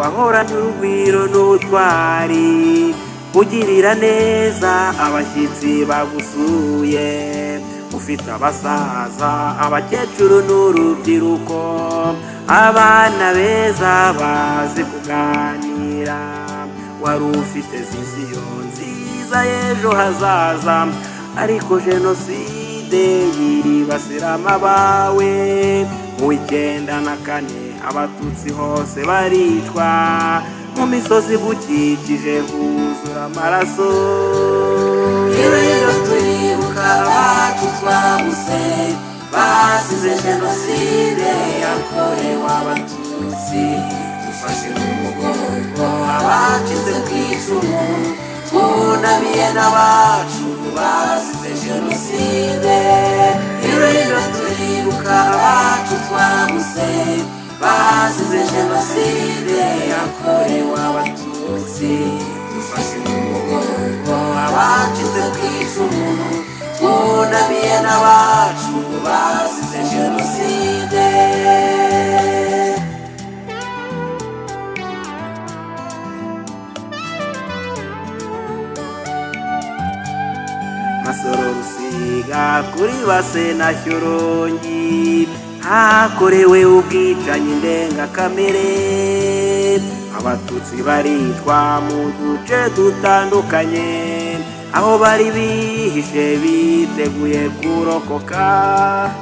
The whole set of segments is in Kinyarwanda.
wahoranye urugwiro n'ubutwari, ugirira neza abashyitsi bagusuye, ufite abasaza abakecuru n'urubyiruko, abana beza bazi kuganira, wari ufite viziyo nziza y'ejo hazaza, ariko jenoside yibasiramo abawe. Mu 1994 abatutsi hose baricwa, mu misozi gukikije huzura amaraso. Rero turibuka abacu twabuze bazize jenoside yakorewe abatutsi, dufashe mu mugongo abacitse ku icumu, twunamiye n'abacu bazize jenoside. Rero turibuka abacu twabuze bazize jenoside yakorewe abatutsi, dufashe mu mugongo abacitse ku icumu, twunamiye n'abacu bazize jenoside. Masoro, Rusiga, kuri Base na Shyorongi hakorewe ubwicanyi ndengakamere, abatutsi baricwa mu duce dutandukanye, aho bari bihishe biteguye kurokoka.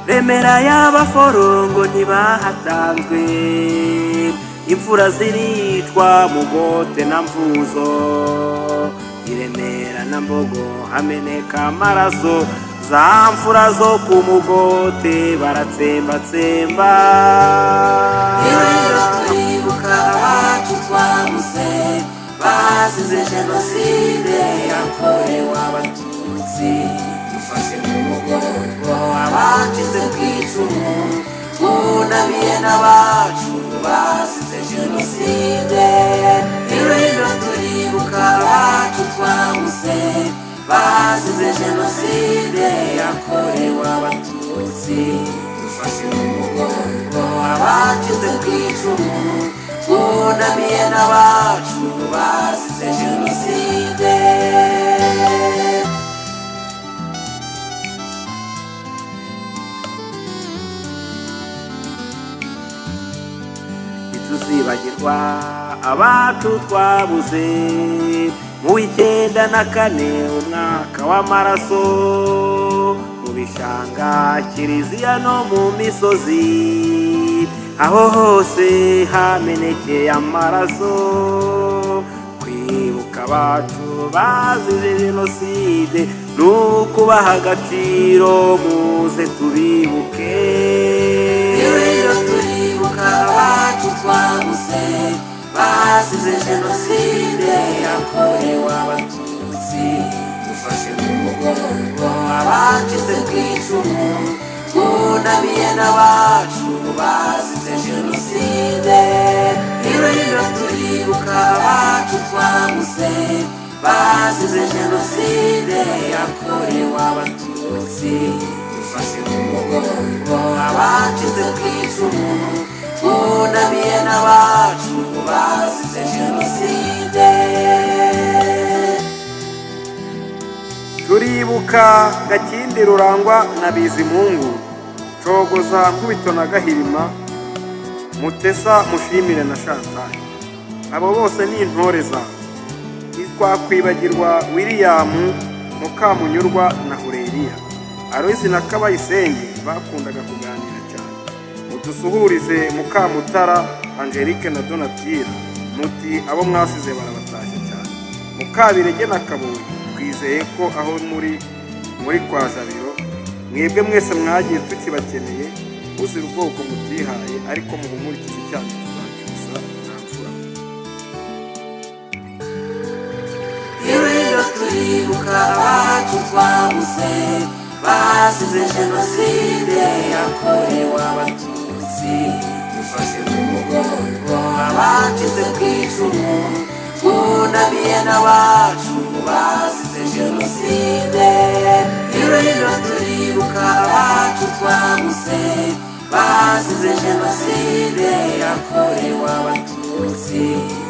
Remera y'Abaforongo ntibahatanzwe, imfura ziricwa Mugote na Mvuzo, i Remera na Mbogo hameneka amaraso, za mfura zo ku Mugote baratsembatsemba. Rero turibuka abacu twabuze bazize jenoside yakorewe abatutsi, dufashe mu mugongo abacitse ku icumu, twunamiye n'abacu bazize jenoside. Rero turibuka abacu twabuze bazize jenoside yakorewe abatutsi, dufashe mu mugongo abacitse ku icumu, twunamiye n'abacu bazize jenoside. Ntituzibagirwa abacu twabuze mu 1994 umwaka w'amaraso, mu bishanga, Kiliziya no mu misozi, aho hose hamenekeye amaraso. Kwibuka abacu bazize jenoside n'ukubaha agaciro, muze tubibuke. Rero turibuka abacu twabuze bazize jenoside yakorewe abatutsi, dufashe mu mugongo abacitse ku icumu, twunamiye n'abacu bazize jenoside. Rero turibuka abacu twabuze bazize jenoside yakorewe abatutsi, dufashe mu mugongo abacitse ku icumu, twunamiye n'abacu bazize jenoside. Turibuka Gakindi, Rurangwa na Bizimungu, Cogoza, Nkubito na Gahirima, Mutesa, Mushimire na Chantal, abo bose ni intore zawe. Ntitwakwibagirwa William, Mukamunyurwa na Hureriya, Aloyizi na Kabayisenge bakundaga kuganira cyane. Mudusuhurize Mukamutara, Angelique na Donatira, muti abo mwasize barabatashye cyane. Mukabirege na Kabuye, twizeye ko aho muri kwa Jabiro mwebwe mwese mwagiye tukibakeneye, uzira ubwoko mutihaye, ariko muhumurikize cyane tuzacyusa nta mfura. Rero turibuka abacu twabuze bazize jenoside yakorewe abatutsi, dufashe mu mugongo abacitse ku icumu, twunamiye n'abacu bazize jenoside. Rero turibuka abacu twabuze bazize jenoside yakorewe abatutsi, abatutsi.